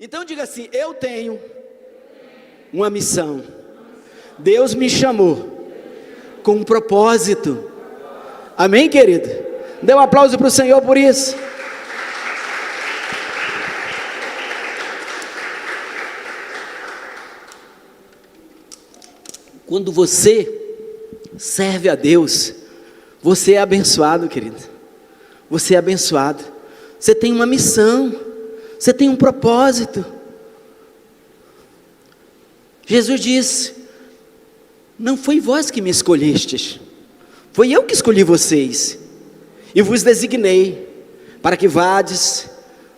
Então diga assim: eu tenho uma missão. Deus me chamou com um propósito. Amém, querido? Dê um aplauso para o Senhor por isso. Quando você serve a Deus, você é abençoado, querido. Você é abençoado. Você tem uma missão. Você tem um propósito. Jesus disse: não foi vós que me escolhestes, foi eu que escolhi vocês, e vos designei, para que vades,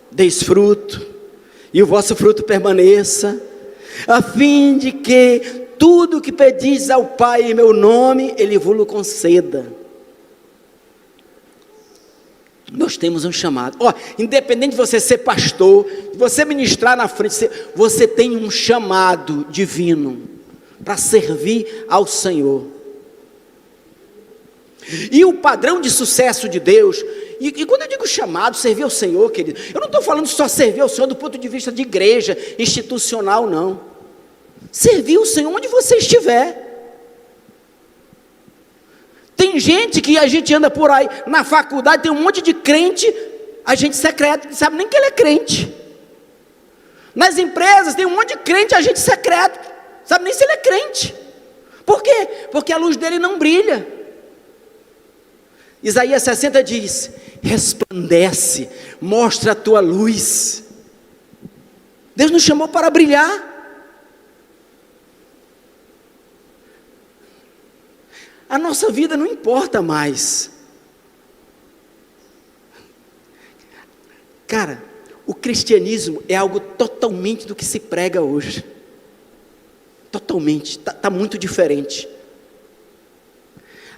deis fruto, e o vosso fruto permaneça, a fim de que tudo o que pedis ao Pai em meu nome, Ele vos conceda. Nós temos um chamado. Independente de você ser pastor, de você ministrar na frente, você tem um chamado divino para servir ao Senhor. E o padrão de sucesso de Deus, e quando eu digo chamado, servir ao Senhor, querido, eu não estou falando só servir ao Senhor do ponto de vista de igreja, institucional, não. Servir o Senhor onde você estiver. Tem gente que a gente anda por aí, na faculdade tem um monte de crente, agente secreto, não sabe nem que ele é crente. Nas empresas tem um monte de crente, agente secreto, sabe nem se ele é crente. Por quê? Porque a luz dele não brilha. Isaías 60 diz: resplandece, mostra a tua luz. Deus nos chamou para brilhar. A nossa vida não importa mais. Cara, o cristianismo é algo totalmente do que se prega hoje. Totalmente, está muito diferente.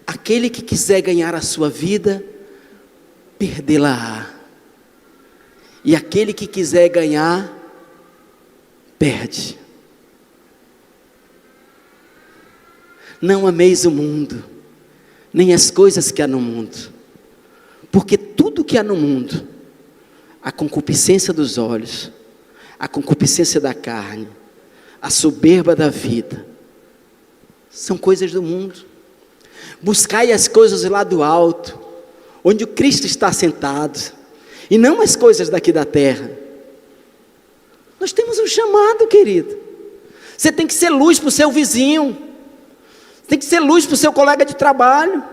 Aquele que quiser ganhar a sua vida, perdê-la-á. E aquele que quiser ganhar, perde. Não ameis o mundo, nem as coisas que há no mundo, porque tudo que há no mundo, a concupiscência dos olhos, a concupiscência da carne, a soberba da vida, são coisas do mundo. Buscai as coisas lá do alto, onde o Cristo está sentado, e não as coisas daqui da terra. Nós temos um chamado, querido. Você tem que ser luz para o seu vizinho, tem que ser luz para o seu colega de trabalho.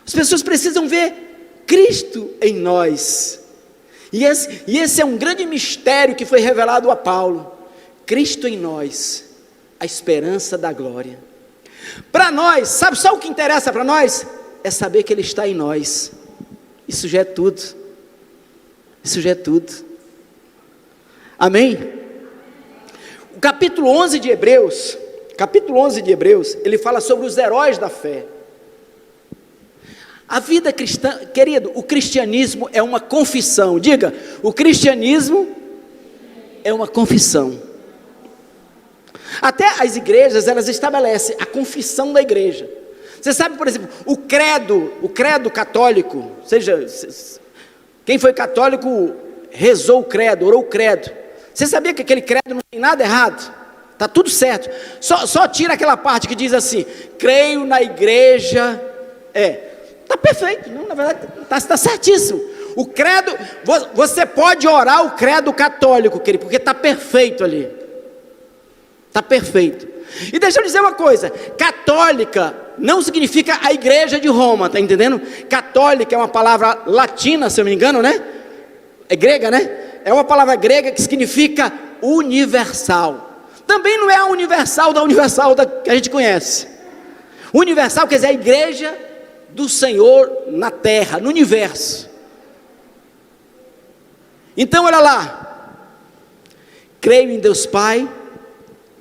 As pessoas precisam ver Cristo em nós. E esse é um grande mistério que foi revelado a Paulo. Cristo em nós, a esperança da glória. Para nós, sabe só o que interessa para nós? É saber que Ele está em nós. Isso já é tudo. Isso já é tudo. Amém? O capítulo 11 de Hebreus, ele fala sobre os heróis da fé. A vida cristã, querido, o cristianismo é uma confissão. Diga, o cristianismo é uma confissão. Até as igrejas, elas estabelecem a confissão da igreja. Você sabe, por exemplo, o credo católico, seja, quem foi católico rezou o credo, orou o credo. Você sabia que aquele credo não tem nada errado? Está tudo certo. Só tira aquela parte que diz assim: creio na igreja. Está perfeito. Não, na verdade, está certíssimo. O credo, você pode orar o credo católico, querido, porque está perfeito ali. Está perfeito. E deixa eu dizer uma coisa: católica não significa a igreja de Roma, está entendendo? Católica é uma palavra latina, se eu não me engano, né? É grega, né? É uma palavra grega que significa universal. Também não é a universal que a gente conhece. Universal quer dizer a igreja do Senhor na terra, no universo. Então olha lá: creio em Deus Pai.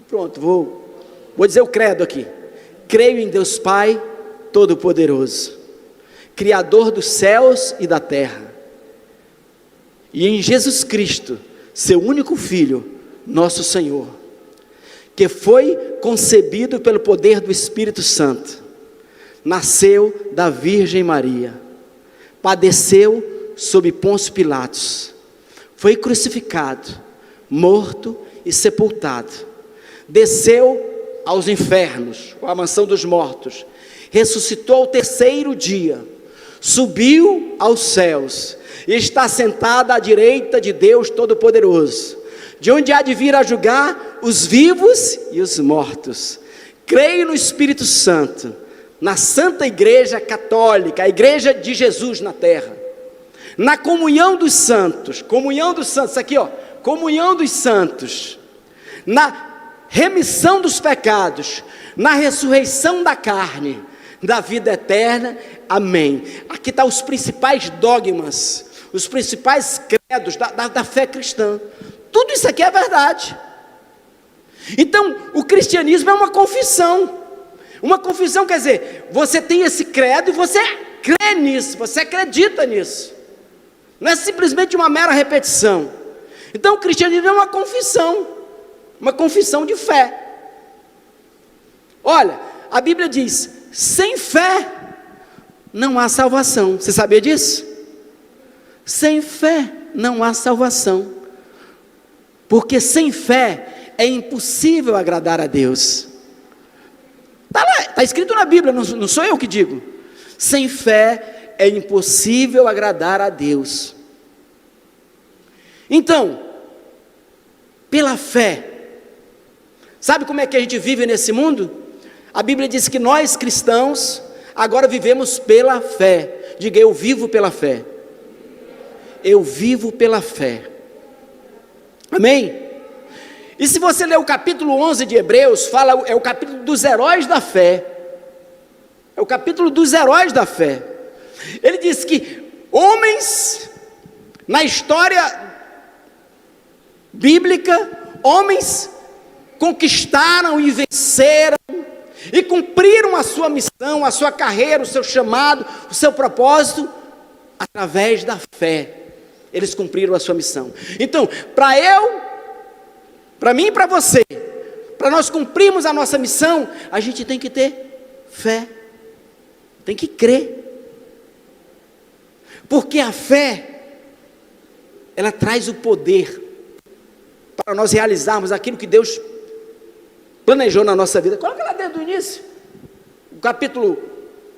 Pronto, vou dizer o credo aqui. Creio em Deus Pai Todo-Poderoso, Criador dos céus e da terra, e em Jesus Cristo, seu único Filho, nosso Senhor, que foi concebido pelo poder do Espírito Santo, nasceu da Virgem Maria, padeceu sob Pôncio Pilatos, foi crucificado, morto e sepultado. Desceu aos infernos, ou à mansão dos mortos. Ressuscitou ao terceiro dia. Subiu aos céus. E está sentado à direita de Deus Todo-Poderoso, de onde há de vir a julgar os vivos e os mortos. Creio no Espírito Santo, na Santa Igreja Católica, a Igreja de Jesus na terra, na comunhão dos santos, isso aqui ó, comunhão dos santos, na remissão dos pecados, na ressurreição da carne, da vida eterna, amém. Aqui está os principais dogmas, os principais credos da fé cristã, tudo isso aqui é verdade. Então, o cristianismo é uma confissão quer dizer, você tem esse credo e você crê nisso, você acredita nisso, não é simplesmente uma mera repetição. Então, o cristianismo é uma confissão de fé. Olha, a Bíblia diz, sem fé não há salvação, você sabia disso? Sem fé não há salvação, porque sem fé é impossível agradar a Deus. Está lá, está escrito na Bíblia, não sou eu que digo. Sem fé é impossível agradar a Deus. Então, pela fé, sabe como é que a gente vive nesse mundo? A Bíblia diz que nós cristãos agora vivemos pela fé. Diga, eu vivo pela fé. Eu vivo pela fé. Amém? E se você ler o capítulo 11 de Hebreus, é o capítulo dos heróis da fé. É o capítulo dos heróis da fé. Ele diz que homens, na história bíblica, homens conquistaram e venceram, e cumpriram a sua missão, a sua carreira, o seu chamado, o seu propósito, através da fé. Eles cumpriram a sua missão. Então, para mim e para você, para nós cumprirmos a nossa missão, a gente tem que ter fé, tem que crer, porque a fé, ela traz o poder, para nós realizarmos aquilo que Deus planejou na nossa vida. Coloca lá dentro do início, o capítulo,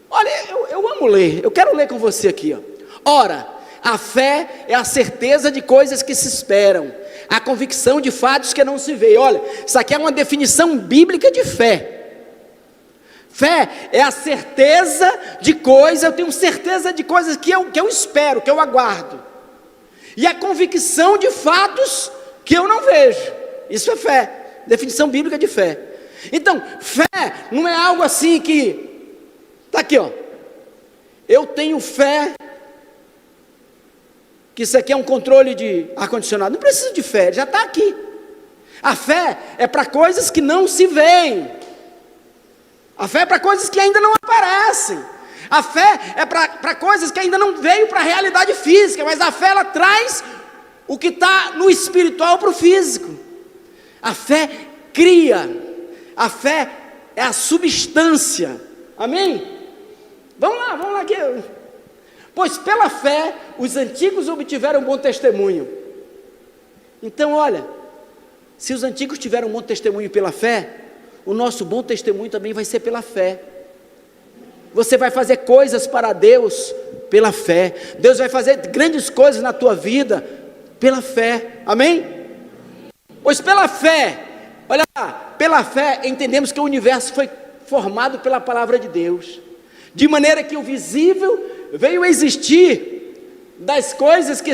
olha, eu amo ler, eu quero ler com você aqui, ó. Ora, a fé é a certeza de coisas que se esperam, a convicção de fatos que não se vê. Olha, isso aqui é uma definição bíblica de fé. Fé é a certeza de coisas, eu tenho certeza de coisas que eu espero, que eu aguardo, e a convicção de fatos que eu não vejo. Isso é fé, definição bíblica de fé. Então, fé não é algo assim que, está aqui ó, eu tenho fé que isso aqui é um controle de ar-condicionado, não precisa de fé, já está aqui. A fé é para coisas que não se veem, a fé é para coisas que ainda não aparecem, a fé é para coisas que ainda não veio para a realidade física, mas a fé ela traz o que está no espiritual para o físico. A fé cria, a fé é a substância, amém? Vamos lá aqui. Pois pela fé os antigos obtiveram bom testemunho. Então olha, se os antigos tiveram bom testemunho pela fé, o nosso bom testemunho também vai ser pela fé. Você vai fazer coisas para Deus pela fé. Deus vai fazer grandes coisas na tua vida pela fé, amém? Pois pela fé, olha lá, pela fé entendemos que o universo foi formado pela palavra de Deus, de maneira que o visível veio a existir das coisas que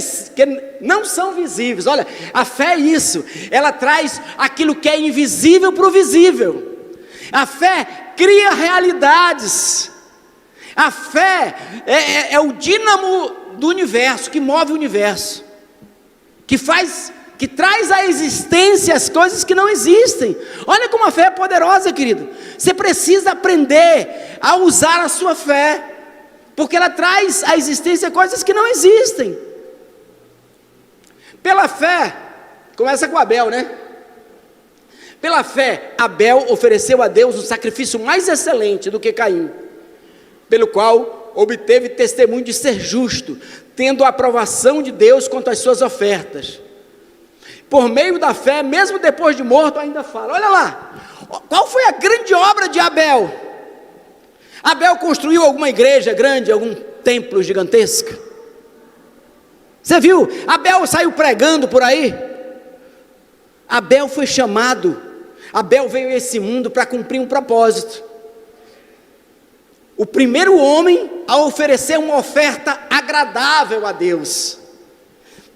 não são visíveis. Olha, a fé é isso, ela traz aquilo que é invisível para o visível. A fé cria realidades. A fé é o dínamo do universo, que move o universo, que traz à existência as coisas que não existem. Olha como a fé é poderosa, querido. Você precisa aprender a usar a sua fé, porque ela traz à existência coisas que não existem. Pela fé, começa com Abel, né? Pela fé, Abel ofereceu a Deus um sacrifício mais excelente do que Caim, pelo qual obteve testemunho de ser justo, tendo a aprovação de Deus quanto às suas ofertas. por meio da fé, mesmo depois de morto, ainda fala. Olha lá, qual foi a grande obra de Abel? Abel construiu alguma igreja grande, algum templo gigantesco? Você viu? Abel saiu pregando por aí? Abel foi chamado, Abel veio a esse mundo para cumprir um propósito. O primeiro homem a oferecer uma oferta agradável a Deus.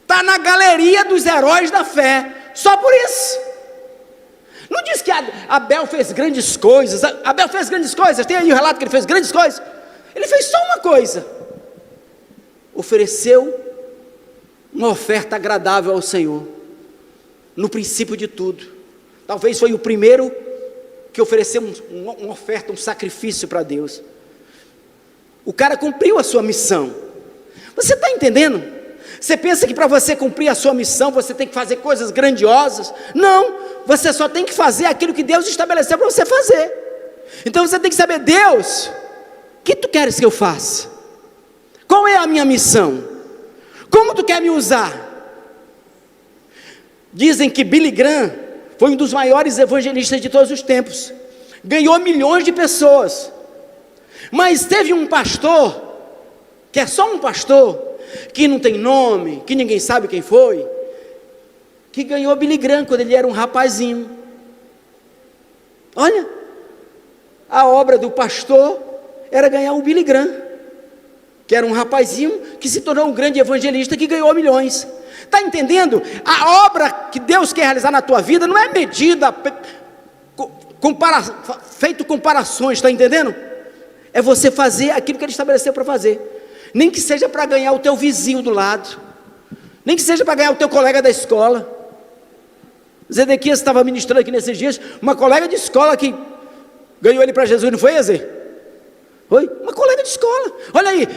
Está na galeria dos heróis da fé, só por isso. Não diz que Abel fez grandes coisas. Abel fez grandes coisas, tem aí o relato que ele fez grandes coisas. Ele fez só uma coisa: ofereceu uma oferta agradável ao Senhor, no princípio de tudo. Talvez foi o primeiro que ofereceu uma oferta, um sacrifício para Deus. O cara cumpriu a sua missão. Você está entendendo? Você pensa que para você cumprir a sua missão, você tem que fazer coisas grandiosas? Não, você só tem que fazer aquilo que Deus estabeleceu para você fazer. Então você tem que saber: Deus, o que tu queres que eu faça? Qual é a minha missão? Como tu quer me usar? Dizem que Billy Graham foi um dos maiores evangelistas de todos os tempos, ganhou milhões de pessoas, mas teve um pastor, que é só um pastor, que não tem nome, que ninguém sabe quem foi, que ganhou Billy Graham quando ele era um rapazinho. Olha, a obra do pastor era ganhar o Billy Graham, que era um rapazinho que se tornou um grande evangelista que ganhou milhões. Está entendendo? A obra que Deus quer realizar na tua vida não é medida, feito comparações, está entendendo? É você fazer aquilo que Ele estabeleceu para fazer, nem que seja para ganhar o teu vizinho do lado, nem que seja para ganhar o teu colega da escola. Zedequias estava ministrando aqui nesses dias, uma colega de escola que ganhou ele para Jesus, não foi, Eze? Foi? Uma colega de escola. Olha aí,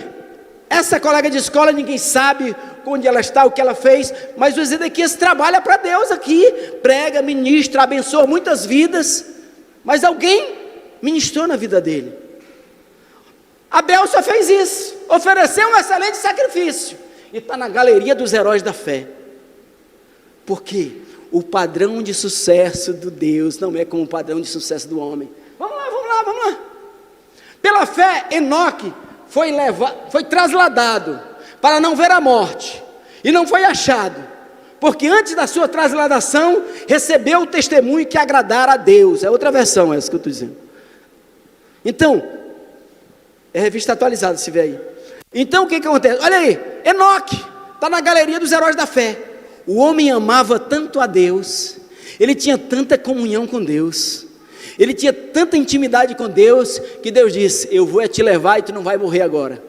essa colega de escola, ninguém sabe onde ela está, o que ela fez, mas o Zedequias trabalha para Deus aqui, prega, ministra, abençoa muitas vidas, mas alguém ministrou na vida dele. Abel só fez isso, ofereceu um excelente sacrifício, e está na galeria dos heróis da fé. Por quê? O padrão de sucesso do Deus não é como o padrão de sucesso do homem. Vamos lá. Pela fé, Enoque foi trasladado para não ver a morte, e não foi achado, porque antes da sua trasladação, recebeu o testemunho que agradara a Deus. É outra versão essa que eu estou dizendo. Então, é revista atualizada, se vê aí. Então o que acontece? Olha aí, Enoque está na galeria dos heróis da fé. O homem amava tanto a Deus, ele tinha tanta comunhão com Deus, ele tinha tanta intimidade com Deus, que Deus disse: eu vou te levar e tu não vai morrer agora.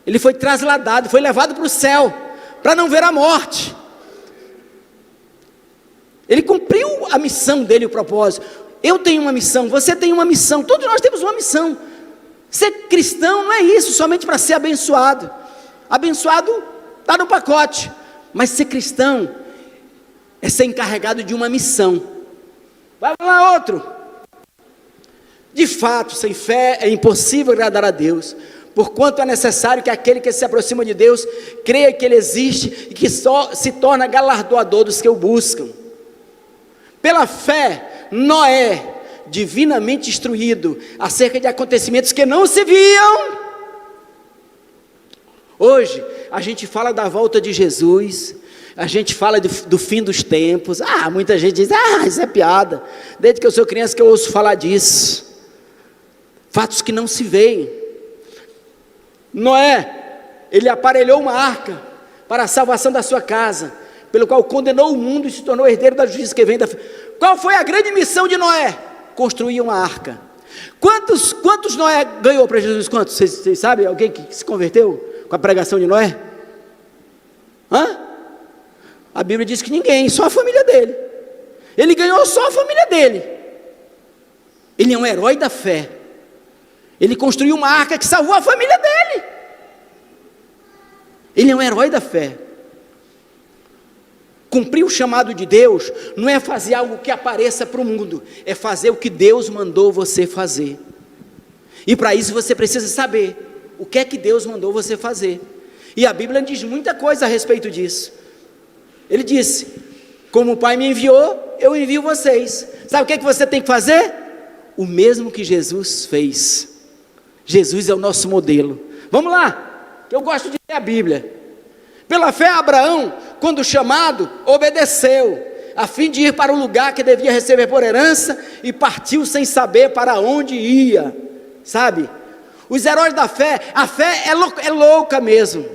Ele foi trasladado, foi levado para o céu, para não ver a morte. Ele cumpriu a missão dele, o propósito. Eu tenho uma missão, você tem uma missão, todos nós temos uma missão. Ser cristão não é isso, somente para ser abençoado. Abençoado está no pacote, mas ser cristão é ser encarregado de uma missão. Vai lá outro. De fato, sem fé é impossível agradar a Deus, porquanto é necessário que aquele que se aproxima de Deus creia que Ele existe e que só se torna galardoador dos que o buscam. Pela fé, Noé, divinamente instruído acerca de acontecimentos que não se viam. Hoje a gente fala da volta de Jesus, a gente fala do fim dos tempos. Muita gente diz: isso é piada. Desde que eu sou criança que eu ouço falar disso. Fatos que não se veem. Noé, ele aparelhou uma arca para a salvação da sua casa, pelo qual condenou o mundo e se tornou herdeiro da justiça que vem da fé. Qual foi a grande missão de Noé? Construir uma arca. Quantos Noé ganhou para Jesus? Quantos? Vocês sabem? Alguém que se converteu com a pregação de Noé? A Bíblia diz que ninguém, só a família dele. Ele ganhou só a família dele. Ele é um herói da fé. Ele construiu uma arca que salvou a família dele. Ele é um herói da fé. Cumprir o chamado de Deus não é fazer algo que apareça para o mundo, é fazer o que Deus mandou você fazer. E para isso você precisa saber o que é que Deus mandou você fazer. E a Bíblia diz muita coisa a respeito disso. Ele disse: como o Pai me enviou, eu envio vocês. Sabe o que você tem que fazer? O mesmo que Jesus fez. Jesus é o nosso modelo. Vamos lá, que eu gosto de ler a Bíblia. Pela fé, Abraão, quando chamado, obedeceu, a fim de ir para o lugar que devia receber por herança, e partiu sem saber para onde ia. Sabe? Os heróis da fé, a fé é louca mesmo.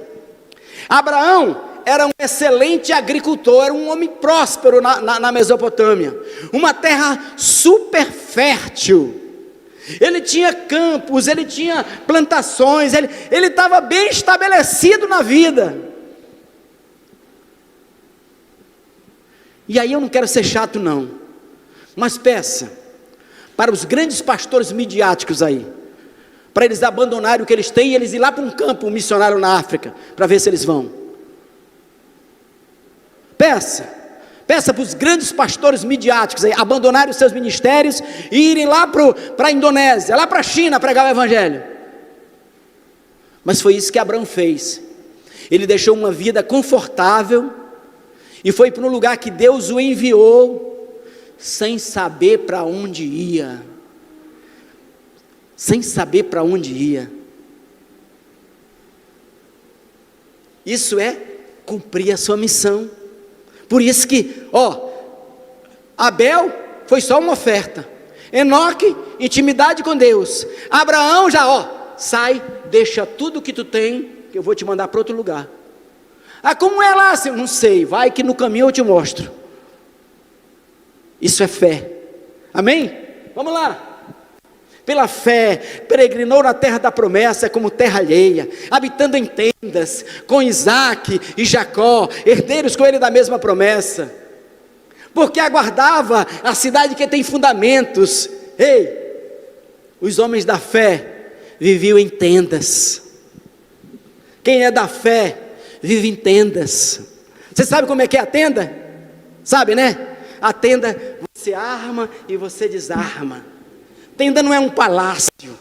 Abraão era um excelente agricultor, era um homem próspero na Mesopotâmia, uma terra super fértil. Ele tinha campos, ele tinha plantações, ele estava bem estabelecido na vida. E aí eu não quero ser chato não, mas peça para os grandes pastores midiáticos aí, para eles abandonarem o que eles têm e eles ir lá para um campo missionário na África, para ver se eles vão. Peça para os grandes pastores midiáticos aí, abandonarem os seus ministérios e irem lá para a Indonésia, lá para a China, pregar o Evangelho. Mas foi isso que Abraão fez. Ele deixou uma vida confortável e foi para um lugar que Deus o enviou, sem saber para onde ia. Sem saber para onde ia. Isso é cumprir a sua missão. Por isso que, Abel foi só uma oferta. Enoque, intimidade com Deus. Abraão já, sai, deixa tudo que tu tem, que eu vou te mandar para outro lugar. Ah, como é lá? Não sei, vai que no caminho eu te mostro. Isso é fé. Amém? Vamos lá. Pela fé, peregrinou na terra da promessa como terra alheia, habitando em tendas, com Isaac e Jacó, herdeiros com ele da mesma promessa, porque aguardava a cidade que tem fundamentos. Os homens da fé viviam em tendas. Quem é da fé, vive em tendas. Você sabe como é que é a tenda? Sabe, né? A tenda, você arma e você desarma. Tenda não é um palácio,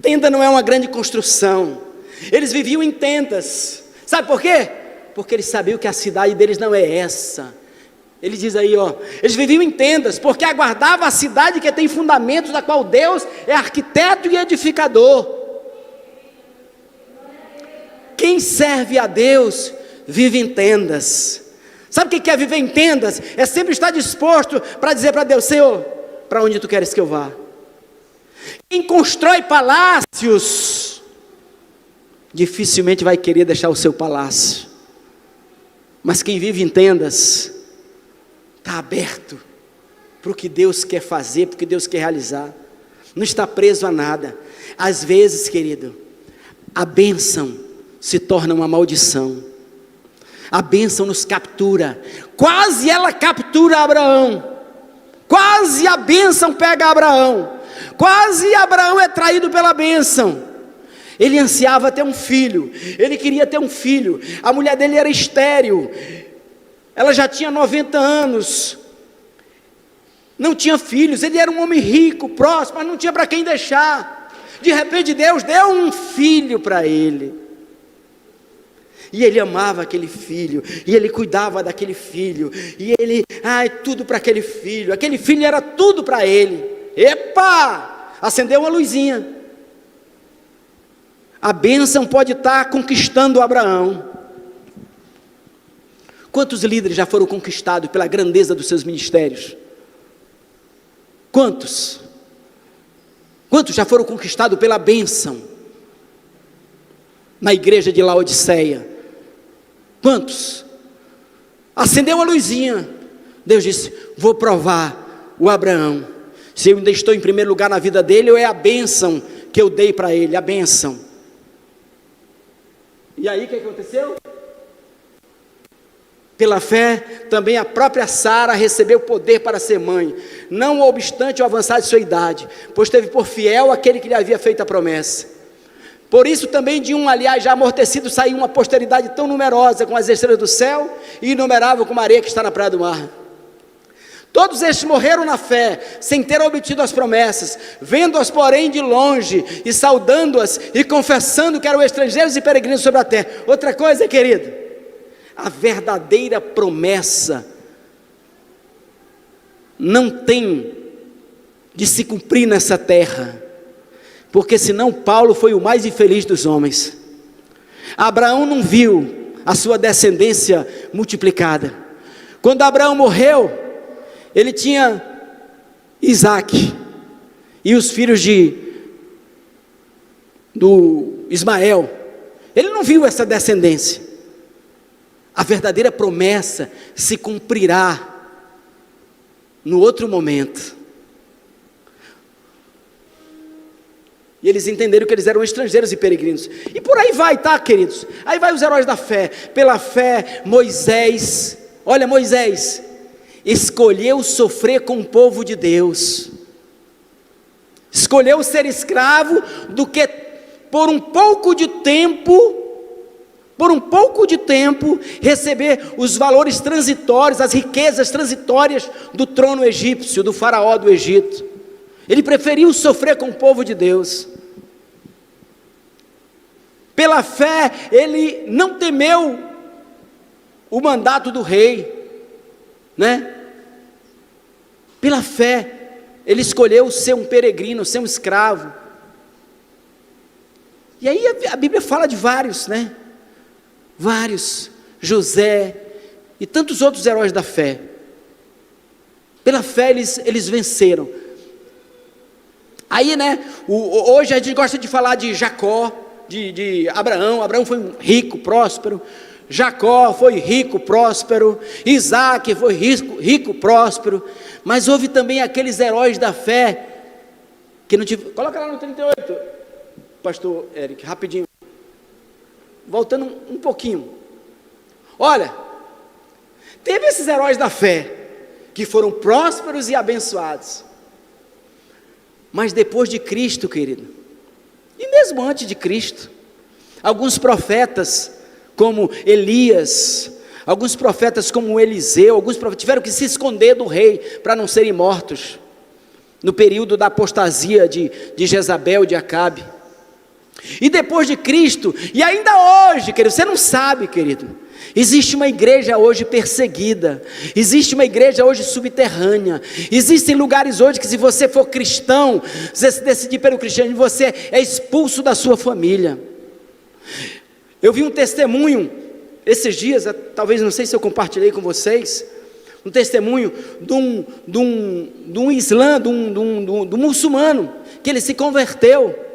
tenda não é uma grande construção. Eles viviam em tendas. Sabe por quê? Porque eles sabiam que a cidade deles não é essa. Ele diz aí, eles viviam em tendas, porque aguardava a cidade que tem fundamentos, da qual Deus é arquiteto e edificador. Quem serve a Deus vive em tendas. Sabe o que é viver em tendas? É sempre estar disposto para dizer para Deus: Senhor, para onde tu queres que eu vá? Quem constrói palácios dificilmente vai querer deixar o seu palácio, mas quem vive em tendas está aberto para o que Deus quer fazer, para o que Deus quer realizar, não está preso a nada. Às vezes, querido, a bênção se torna uma maldição. A bênção nos captura. Quase ela captura Abraão. Quase a bênção pega Abraão. Quase Abraão é traído pela bênção. Ele ansiava ter um filho. Ele queria ter um filho. A mulher dele era estéril. Ela já tinha 90 anos. Não tinha filhos. Ele era um homem rico, próspero, mas não tinha para quem deixar. De repente Deus deu um filho para ele. E ele amava aquele filho, e ele cuidava daquele filho, e ele, tudo para aquele filho era tudo para ele. Epa, acendeu uma luzinha. A bênção pode estar conquistando Abraão. Quantos líderes já foram conquistados pela grandeza dos seus ministérios? Quantos? Quantos já foram conquistados pela bênção na igreja de Laodiceia? Quantos? Acendeu a luzinha. Deus disse: vou provar o Abraão, se eu ainda estou em primeiro lugar na vida dele, ou é a bênção que eu dei para ele, a bênção. E aí o que aconteceu? Pela fé, também a própria Sara recebeu poder para ser mãe, não obstante o avançar de sua idade, pois teve por fiel aquele que lhe havia feito a promessa. Por isso também de um, aliás, já amortecido, saiu uma posteridade tão numerosa como as estrelas do céu, e inumerável como a areia que está na praia do mar. Todos estes morreram na fé, sem ter obtido as promessas, vendo-as porém de longe, e saudando-as, e confessando que eram estrangeiros e peregrinos sobre a terra. Outra coisa, querido, a verdadeira promessa não tem de se cumprir nessa terra, porque senão Paulo foi o mais infeliz dos homens. Abraão não viu a sua descendência multiplicada. Quando Abraão morreu, ele tinha Isaque e os filhos do Ismael. Ele não viu essa descendência. A verdadeira promessa se cumprirá no outro momento. E eles entenderam que eles eram estrangeiros e peregrinos. E por aí vai, tá, queridos? Aí vai os heróis da fé. Pela fé, Moisés, olha, Moisés escolheu sofrer com o povo de Deus. Escolheu ser escravo do que por um pouco de tempo, receber os valores transitórios, as riquezas transitórias do trono egípcio, do faraó do Egito. Ele preferiu sofrer com o povo de Deus. Pela fé, ele não temeu o mandato do rei, né? Pela fé, ele escolheu ser um peregrino, ser um escravo. E aí a Bíblia fala de vários, né? Vários, José e tantos outros heróis da fé. Pela fé eles venceram. Aí, né, hoje a gente gosta de falar de Jacó, de Abraão. Abraão foi um rico, próspero. Jacó foi rico, próspero. Isaac foi rico, próspero. Mas houve também aqueles heróis da fé que não tiveram. Coloca lá no 38, pastor Eric, rapidinho. Voltando um pouquinho. Olha, teve esses heróis da fé que foram prósperos e abençoados. Mas depois de Cristo, querido, e mesmo antes de Cristo, alguns profetas como Elias, alguns profetas como Eliseu, alguns profetas tiveram que se esconder do rei para não serem mortos, no período da apostasia de Jezabel, de Acabe. E depois de Cristo, e ainda hoje, querido, você não sabe, querido, existe uma igreja hoje perseguida, existe uma igreja hoje subterrânea, existem lugares hoje que, se você for cristão, você se decidir pelo cristianismo, você é expulso da sua família. Eu vi um testemunho esses dias, talvez, não sei se eu compartilhei com vocês, um testemunho de um islã, de um muçulmano, que ele se converteu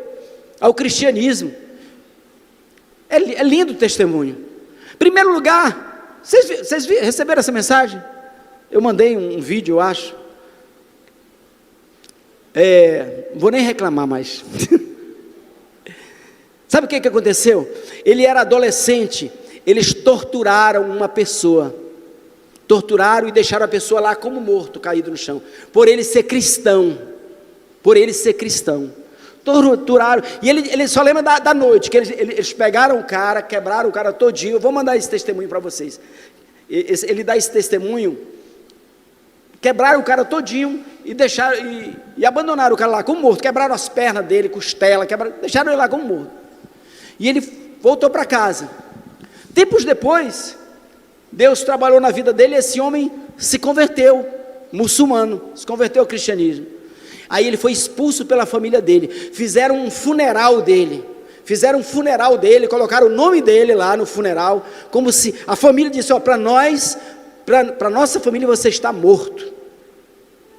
ao cristianismo. É lindo o testemunho. Em primeiro lugar, vocês receberam essa mensagem? Eu mandei um vídeo, eu acho. Vou nem reclamar mais. Sabe o que aconteceu? Ele era adolescente, eles torturaram uma pessoa. Torturaram e deixaram a pessoa lá como morto, caído no chão. Por ele ser cristão. Torturaram, e ele só lembra da noite, que eles pegaram o cara, quebraram o cara todinho. Eu vou mandar esse testemunho para vocês. Ele dá esse testemunho. Quebraram o cara todinho e deixaram, e abandonaram o cara lá como morto. Quebraram as pernas dele, costela, deixaram ele lá como morto. E ele voltou para casa. Tempos depois, Deus trabalhou na vida dele, e esse homem se converteu, muçulmano, se converteu ao cristianismo. Aí ele foi expulso pela família dele. Fizeram um funeral dele, colocaram o nome dele lá no funeral, como se a família disse: ó, para nossa família você está morto,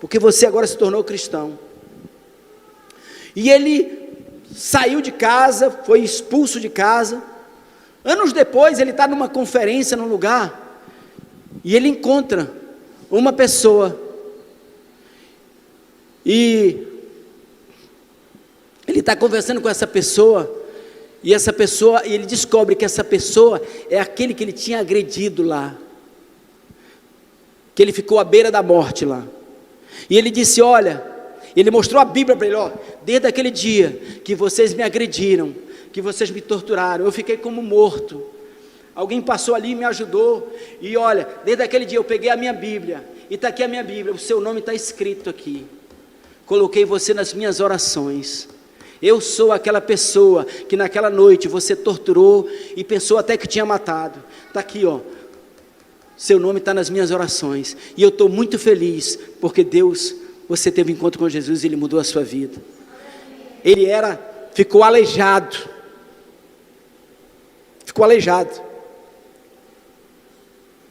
porque você agora se tornou cristão. E ele saiu de casa, foi expulso de casa. Anos depois ele está numa conferência num lugar, e ele encontra uma pessoa, e ele está conversando com essa pessoa, e ele descobre que essa pessoa é aquele que ele tinha agredido lá, que ele ficou à beira da morte lá. E ele disse: olha, ele mostrou a Bíblia para ele: ó, desde aquele dia que vocês me agrediram, que vocês me torturaram, eu fiquei como morto. Alguém passou ali e me ajudou, e olha, desde aquele dia eu peguei a minha Bíblia, e está aqui a minha Bíblia, o seu nome está escrito aqui. Coloquei você nas minhas orações. Eu sou aquela pessoa que naquela noite você torturou e pensou até que tinha matado. Está aqui, ó, seu nome está nas minhas orações, e eu estou muito feliz, porque Deus, você teve um encontro com Jesus e Ele mudou a sua vida. Ele ficou aleijado,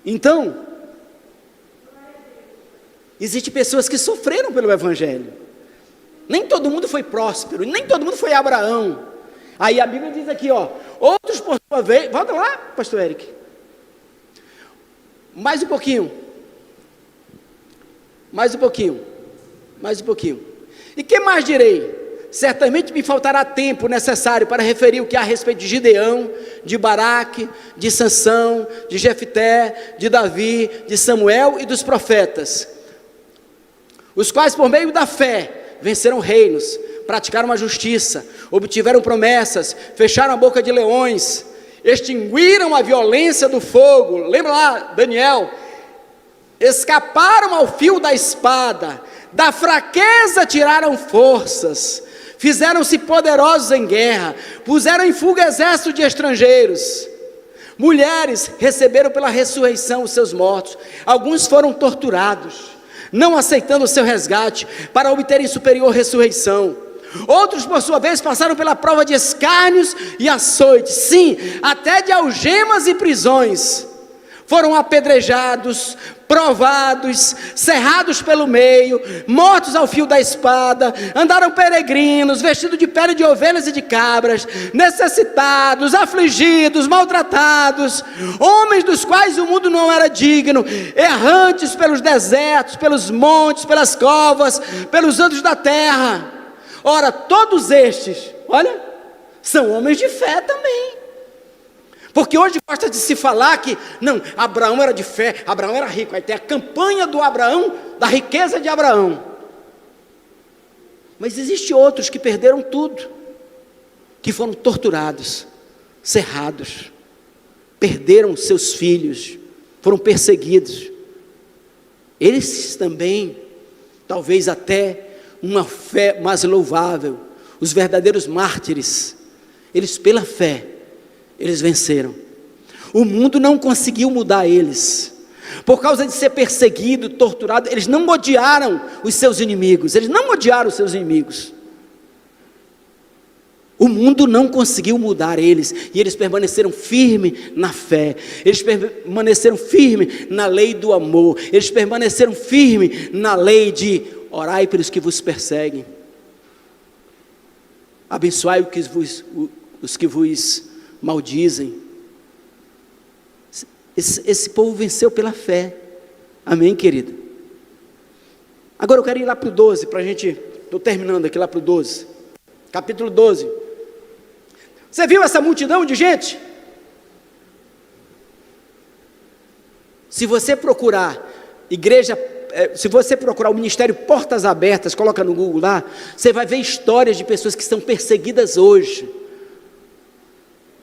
então, existem pessoas que sofreram pelo Evangelho, nem todo mundo foi próspero, nem todo mundo foi Abraão. Aí a Bíblia diz aqui, outros por sua vez, volta lá, pastor Eric, mais um pouquinho, e que mais direi? Certamente me faltará tempo necessário para referir o que há a respeito de Gideão, de Baraque, de Sansão, de Jefté, de Davi, de Samuel e dos profetas, os quais por meio da fé venceram reinos, praticaram a justiça, obtiveram promessas, fecharam a boca de leões, extinguiram a violência do fogo, lembra lá Daniel, escaparam ao fio da espada, da fraqueza tiraram forças, fizeram-se poderosos em guerra, puseram em fuga exército de estrangeiros. Mulheres receberam pela ressurreição os seus mortos, alguns foram torturados, não aceitando o seu resgate, para obterem superior ressurreição. Outros, por sua vez, passaram pela prova de escárnios e açoites, sim, até de algemas e prisões. Foram apedrejados, provados, cerrados pelo meio, mortos ao fio da espada, andaram peregrinos, vestidos de pele de ovelhas e de cabras, necessitados, afligidos, maltratados, homens dos quais o mundo não era digno, errantes pelos desertos, pelos montes, pelas covas, pelos antros da terra. Ora, todos estes, olha, são homens de fé também. Porque hoje gosta de se falar que, não, Abraão era de fé, Abraão era rico, aí tem a campanha do Abraão, da riqueza de Abraão. Mas existem outros que perderam tudo, que foram torturados, cerrados, perderam seus filhos, foram perseguidos. Eles também, talvez até uma fé mais louvável, os verdadeiros mártires, eles pela fé, eles venceram. O mundo não conseguiu mudar eles, por causa de ser perseguido, torturado. Eles não odiaram os seus inimigos, o mundo não conseguiu mudar eles, e eles permaneceram firmes na fé, eles permaneceram firmes na lei do amor, eles permaneceram firmes na lei de orai pelos que vos perseguem, abençoai os que vos maldizem. Esse povo venceu pela fé, amém, querido? Agora eu quero ir lá para o 12, para a gente, estou terminando aqui lá para o 12, capítulo 12, você viu essa multidão de gente? Se você procurar igreja, se você procurar o ministério Portas Abertas, coloca no Google lá, você vai ver histórias de pessoas que são perseguidas hoje,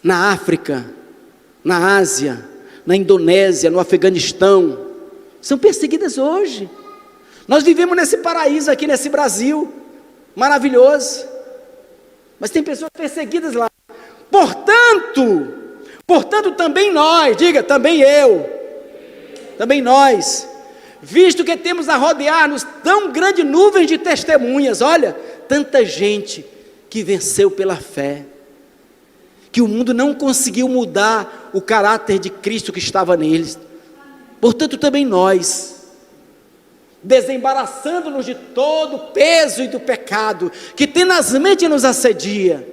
na África, na Ásia, na Indonésia, no Afeganistão, são perseguidas hoje. Nós vivemos nesse paraíso aqui, nesse Brasil, maravilhoso, mas tem pessoas perseguidas lá. Portanto também nós, diga, também eu, também nós, visto que temos a rodear-nos tão grande nuvem de testemunhas, olha, tanta gente que venceu pela fé, que o mundo não conseguiu mudar o caráter de Cristo que estava neles. Portanto também nós, desembaraçando-nos de todo o peso e do pecado que tenazmente nos assedia,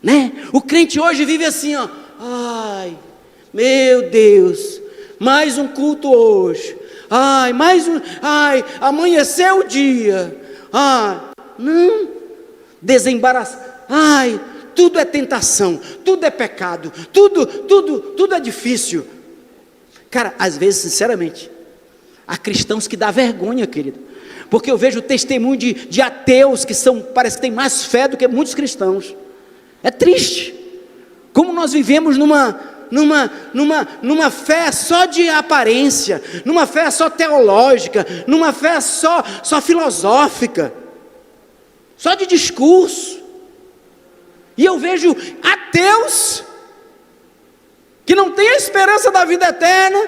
né? O crente hoje vive assim, ai, meu Deus, mais um culto hoje, amanheceu o dia, não, desembaraçar, tudo é tentação, tudo é pecado, tudo é difícil. Cara, às vezes, sinceramente, há cristãos que dá vergonha, querido, porque eu vejo o testemunho de ateus que parece que tem mais fé do que muitos cristãos. É triste, como nós vivemos numa fé só de aparência, numa fé só teológica, numa fé só filosófica, só de discurso. E eu vejo ateus que não têm a esperança da vida eterna,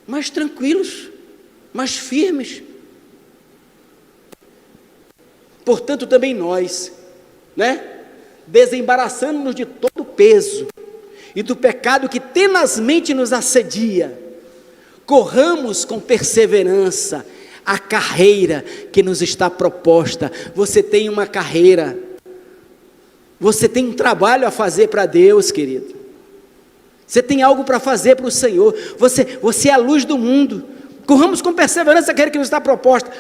mas tranquilos, mas firmes. Portanto, também nós, desembaraçando-nos de todo o peso e do pecado que tenazmente nos assedia, corramos com perseverança a carreira que nos está proposta. Você tem uma carreira, você tem um trabalho a fazer para Deus, querido. Você tem algo para fazer para o Senhor. Você é a luz do mundo. Corramos com perseverança a carreira que nos está proposta.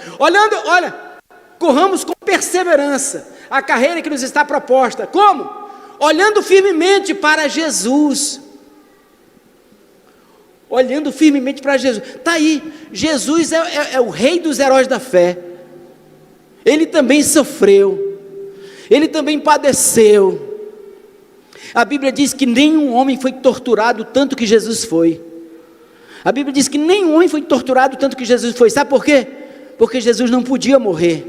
Corramos com perseverança a carreira que nos está proposta. Como? Olhando firmemente para Jesus. Olhando firmemente para Jesus. Está aí, Jesus é o rei dos heróis da fé. Ele também sofreu, ele também padeceu. A Bíblia diz que nenhum homem foi torturado tanto que Jesus foi. A Bíblia diz que nenhum homem foi torturado tanto que Jesus foi. Sabe por quê? Porque Jesus não podia morrer.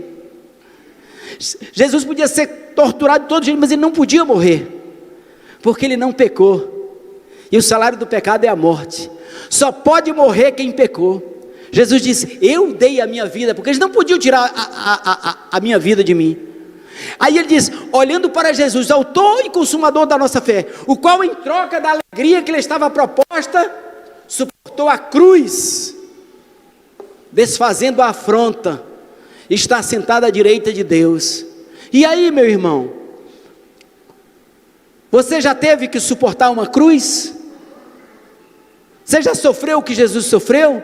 Jesus podia ser torturado de todo jeito, mas ele não podia morrer, porque ele não pecou, e o salário do pecado é a morte. Só pode morrer quem pecou. Jesus disse: eu dei a minha vida, porque eles não podiam tirar a minha vida de mim. Aí ele diz, olhando para Jesus, autor e consumador da nossa fé, o qual em troca da alegria que lhe estava proposta, suportou a cruz, desfazendo a afronta, está sentado à direita de Deus. E aí, meu irmão, você já teve que suportar uma cruz? Você já sofreu o que Jesus sofreu?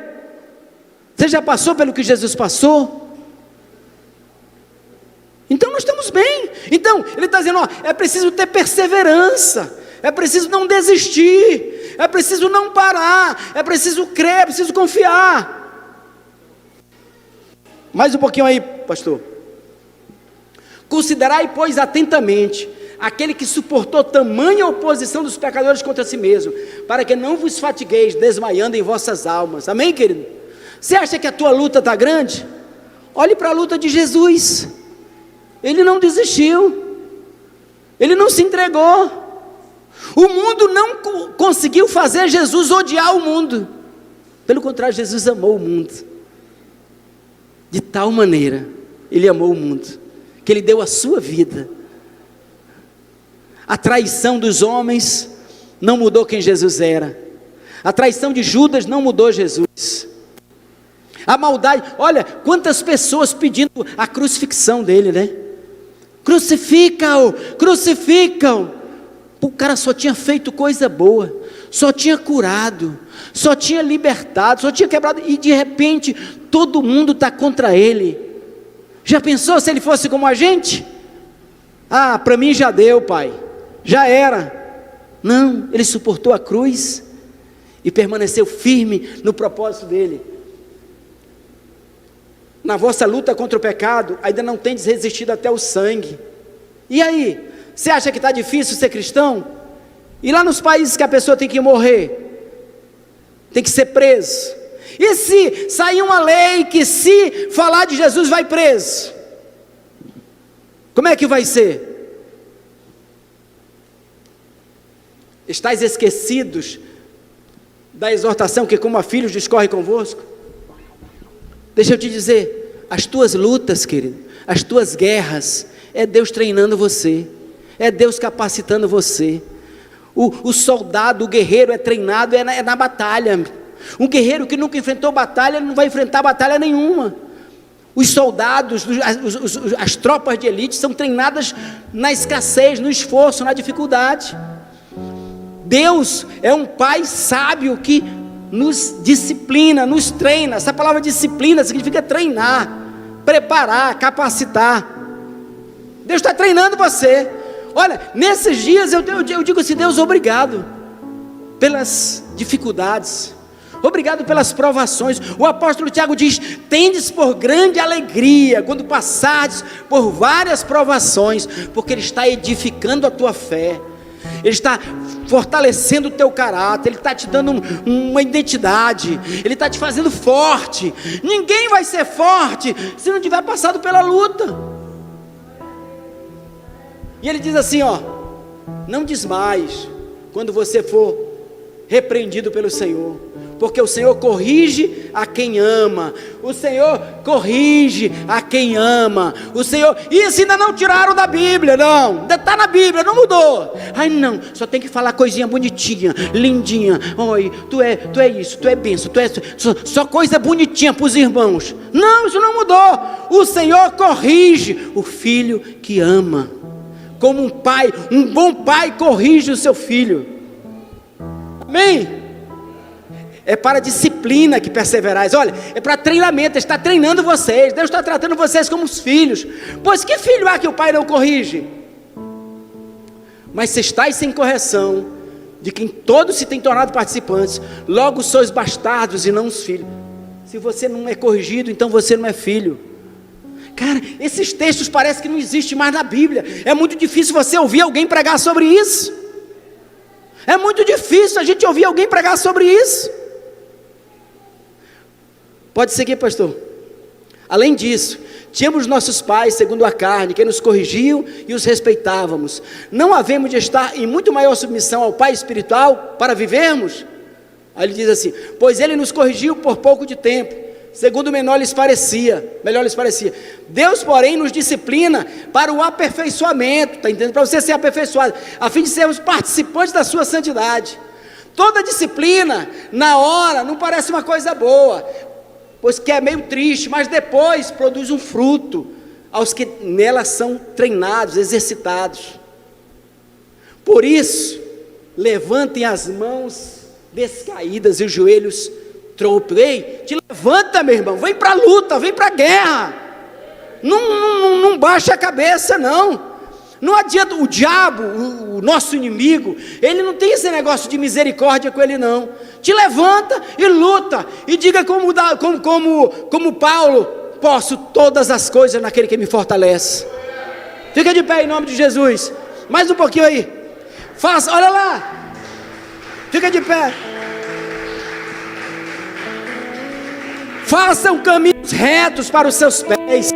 Você já passou pelo que Jesus passou? Então nós estamos bem. Então ele está dizendo, é preciso ter perseverança, é preciso não desistir, é preciso não parar, é preciso crer, é preciso confiar. Mais um pouquinho aí, pastor. Considerai, pois, atentamente aquele que suportou tamanha oposição dos pecadores contra si mesmo, para que não vos fatigueis desmaiando em vossas almas. Amém, querido? Você acha que a tua luta está grande? Olhe para a luta de Jesus. Ele não desistiu, ele não se entregou. O mundo não conseguiu fazer Jesus odiar o mundo. Pelo contrário, Jesus amou o mundo. De tal maneira, ele amou o mundo, que ele deu a sua vida. A traição dos homens não mudou quem Jesus era. A traição de Judas não mudou Jesus. A maldade, olha, quantas pessoas pedindo a crucifixão dele, né? Crucificam, crucificam. O cara só tinha feito coisa boa, só tinha curado, só tinha libertado, só tinha quebrado, e de repente todo mundo está contra ele. Já pensou se ele fosse como a gente? Para mim já deu, pai, já era. Não, ele suportou a cruz e permaneceu firme no propósito dele. Na vossa luta contra o pecado, ainda não tendes resistido até o sangue. E aí, você acha que está difícil ser cristão? E lá nos países que a pessoa tem que morrer, tem que ser preso, e se sair uma lei que se falar de Jesus vai preso, como é que vai ser? Estais esquecidos da exortação que como a filhos discorre convosco? Deixa eu te dizer, as tuas lutas, querido, as tuas guerras, é Deus treinando você, é Deus capacitando você. O soldado, o guerreiro é treinado, é na batalha. Um guerreiro que nunca enfrentou batalha, ele não vai enfrentar batalha nenhuma. Os soldados, as tropas de elite são treinadas na escassez, no esforço, na dificuldade. Deus é um pai sábio que nos disciplina, nos treina. Essa palavra disciplina significa treinar, preparar, capacitar. Deus está treinando você. Olha, nesses dias eu digo assim, Deus, obrigado pelas dificuldades, obrigado pelas provações. O apóstolo Tiago diz, tendes por grande alegria quando passardes por várias provações, porque Ele está edificando a tua fé, Ele está fortalecendo o teu caráter, Ele está te dando uma identidade, Ele está te fazendo forte. Ninguém vai ser forte se não tiver passado pela luta. E Ele diz assim, não desmaies, quando você for repreendido pelo Senhor, porque o Senhor corrige a quem ama, o Senhor corrige a quem ama, o Senhor, isso ainda não tiraram da Bíblia, não, ainda está na Bíblia, não mudou, ai não, só tem que falar coisinha bonitinha, lindinha, oi, tu é isso, tu é benção, tu é só coisa bonitinha para os irmãos, não, isso não mudou, o Senhor corrige o filho que ama, como um pai, um bom pai corrige o seu filho, amém? É para disciplina que perseverais. Olha, é para treinamento. Ele está treinando vocês. Deus está tratando vocês como os filhos. Pois que filho há que o pai não corrige? Mas se estáis sem correção, de quem todos se têm tornado participantes, logo sois bastardos e não os filhos. Se você não é corrigido, então você não é filho. Cara, esses textos parecem que não existem mais na Bíblia. É muito difícil você ouvir alguém pregar sobre isso. É muito difícil a gente ouvir alguém pregar sobre isso. Pode seguir, pastor. Além disso, tínhamos nossos pais, segundo a carne, que nos corrigiam e os respeitávamos. Não havemos de estar em muito maior submissão ao Pai espiritual para vivermos? Aí ele diz assim: pois ele nos corrigiu por pouco de tempo, segundo melhor lhes parecia. Deus, porém, nos disciplina para o aperfeiçoamento, está entendendo? Para você ser aperfeiçoado, a fim de sermos participantes da sua santidade. Toda disciplina, na hora, não parece uma coisa boa, pois que é meio triste, mas depois produz um fruto aos que nela são treinados, exercitados. Por isso, levantem as mãos descaídas e os joelhos trôpegos. Ei, te levanta, meu irmão, vem para a luta, vem para a guerra, não baixa a cabeça, não. Não adianta, o diabo, o nosso inimigo, ele não tem esse negócio de misericórdia com ele, não. Te levanta e luta, e diga como Paulo: posso todas as coisas naquele que me fortalece. Fica de pé em nome de Jesus. Mais um pouquinho aí. Faça, olha lá. Fica de pé. Façam caminhos retos para os seus pés.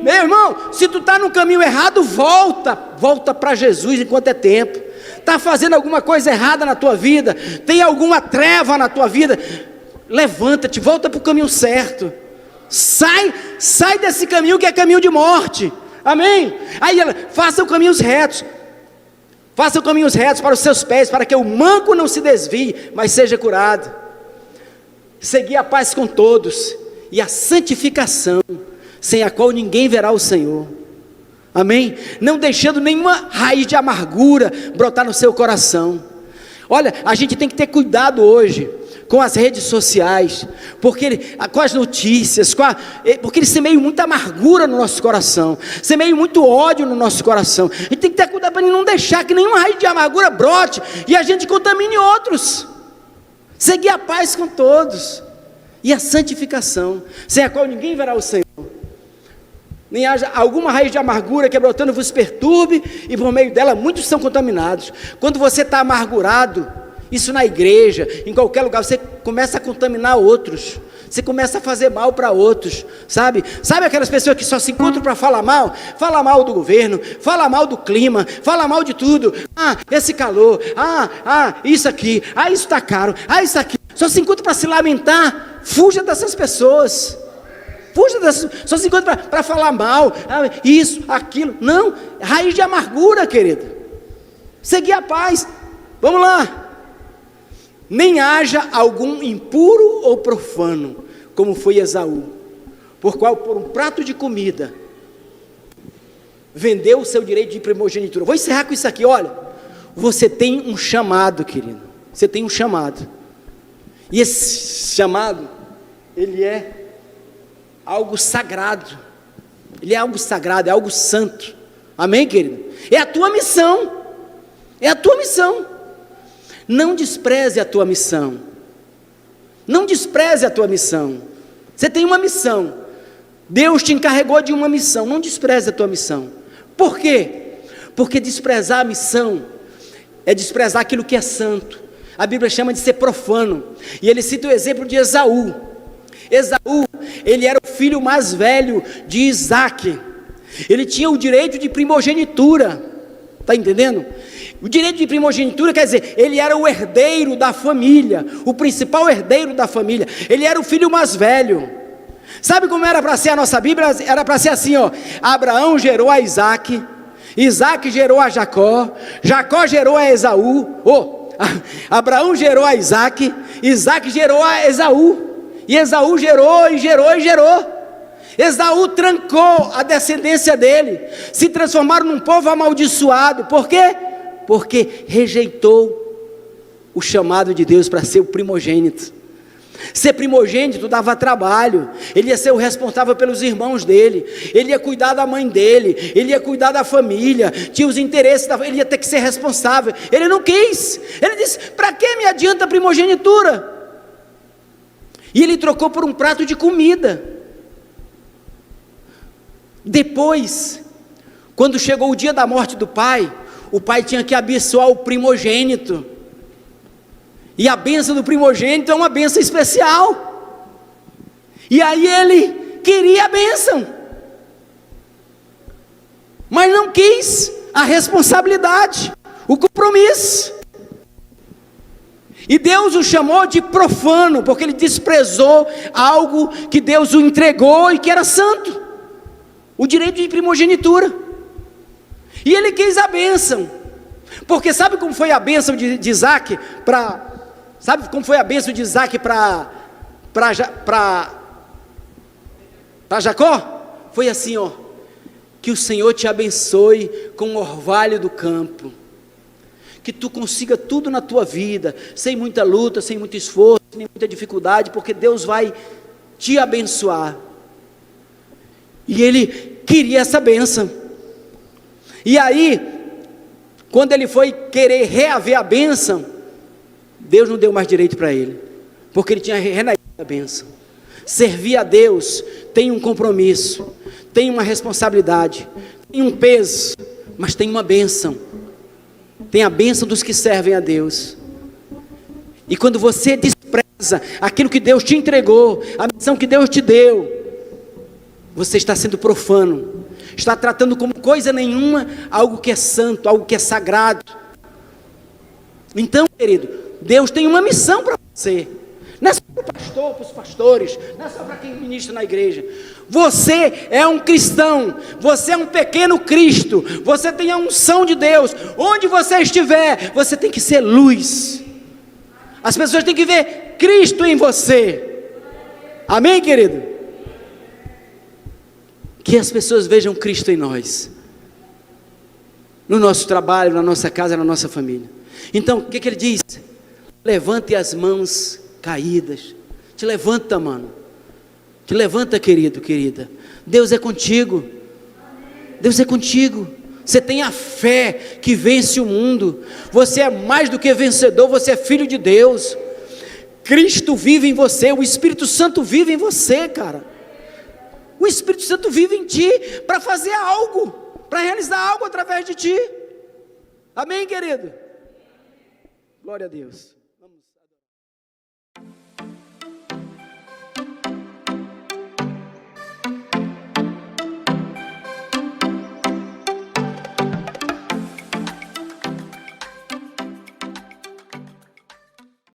Meu irmão, se tu está no caminho errado, volta para Jesus enquanto é tempo. Está fazendo alguma coisa errada na tua vida, tem alguma treva na tua vida, levanta-te, volta para o caminho certo. Sai desse caminho que é caminho de morte. Amém? Aí façam caminhos retos. Façam caminhos retos para os seus pés, para que o manco não se desvie, mas seja curado. Segui a paz com todos e a santificação, sem a qual ninguém verá o Senhor. Amém? Não deixando nenhuma raiz de amargura brotar no seu coração. Olha, a gente tem que ter cuidado hoje com as redes sociais, com as notícias, porque eles semeiam muita amargura no nosso coração, semeiam muito ódio no nosso coração. A gente tem que ter cuidado para não deixar que nenhuma raiz de amargura brote e a gente contamine outros. Seguir a paz com todos e a santificação, sem a qual ninguém verá o Senhor. Nem haja alguma raiz de amargura que brotando vos perturbe, e por meio dela muitos são contaminados. Quando você está amargurado, isso na igreja, em qualquer lugar, você começa a contaminar outros, você começa a fazer mal para outros, sabe aquelas pessoas que só se encontram para falar mal do governo, fala mal do clima, fala mal de tudo, esse calor, isso aqui, isso está caro, isso aqui, só se encontra para se lamentar. Fuja dessas pessoas. Só se encontra para falar mal, isso, aquilo. Não, raiz de amargura, querido. Seguir a paz. Vamos lá. Nem haja algum impuro ou profano, como foi Esaú, por qual por um prato de comida vendeu o seu direito de primogenitura. Vou encerrar com isso aqui. Olha, você tem um chamado, querido. Você tem um chamado. E esse chamado, ele é algo sagrado. Ele é algo sagrado, é algo santo. Amém, querido? É a tua missão. É a tua missão. Não despreze a tua missão. Não despreze a tua missão. Você tem uma missão. Deus te encarregou de uma missão. Não despreze a tua missão. Por quê? Porque desprezar a missão é desprezar aquilo que é santo. A Bíblia chama de ser profano. E ele cita o exemplo de Esaú. Esaú, ele era o filho mais velho de Isaac. Ele tinha o direito de primogenitura. Está entendendo? O direito de primogenitura quer dizer, ele era o herdeiro da família, o principal herdeiro da família, ele era o filho mais velho. Sabe como era para ser a nossa Bíblia? Era para ser assim, ó: Abraão gerou a Isaac, Isaac gerou a Jacó, Jacó gerou a Esaú, Abraão gerou a Isaac, Isaac gerou a Esaú, e Esaú gerou e gerou e gerou. Esaú trancou a descendência dele, se transformaram num povo amaldiçoado. Por quê? Porque rejeitou o chamado de Deus para ser o primogênito. Ser primogênito dava trabalho, ele ia ser o responsável pelos irmãos dele, ele ia cuidar da mãe dele, ele ia cuidar da família, tinha os interesses, ele ia ter que ser responsável. Ele não quis, ele disse: para que me adianta a primogenitura? E ele trocou por um prato de comida. Depois, quando chegou o dia da morte do pai, o pai tinha que abençoar o primogênito. E a bênção do primogênito é uma bênção especial. E aí ele queria a bênção, mas não quis a responsabilidade, o compromisso. E Deus o chamou de profano, porque ele desprezou algo que Deus o entregou e que era santo, o direito de primogenitura. E ele quis a bênção, porque sabe como foi a bênção de Isaac para... Sabe como foi a bênção de Isaac para Jacó? Foi assim, ó: que o Senhor te abençoe com o orvalho do campo, que tu consiga tudo na tua vida, sem muita luta, sem muito esforço, nem muita dificuldade, porque Deus vai te abençoar. E ele queria essa bênção. E aí, quando ele foi querer reaver a bênção, Deus não deu mais direito para ele, porque ele tinha renegado a bênção. Servir a Deus tem um compromisso, tem uma responsabilidade, tem um peso, mas tem uma bênção. Tem a bênção dos que servem a Deus. E quando você despreza aquilo que Deus te entregou, a missão que Deus te deu, você está sendo profano, está tratando como coisa nenhuma algo que é santo, algo que é sagrado. Então, querido, Deus tem uma missão para você. Não é só para o pastor, para os pastores, não é só para quem ministra na igreja. Você é um cristão, você é um pequeno Cristo, você tem a unção de Deus. Onde você estiver, você tem que ser luz. As pessoas têm que ver Cristo em você. Amém, querido? Que as pessoas vejam Cristo em nós, no nosso trabalho, na nossa casa, na nossa família. Então, o que ele diz? Levante as mãos caídas. Te levanta, mano. Te levanta, querido, querida. Deus é contigo. Deus é contigo. Você tem a fé que vence o mundo. Você é mais do que vencedor. Você é filho de Deus. Cristo vive em você. O Espírito Santo vive em você, cara. O Espírito Santo vive em ti para fazer algo, para realizar algo através de ti. Amém, querido? Glória a Deus.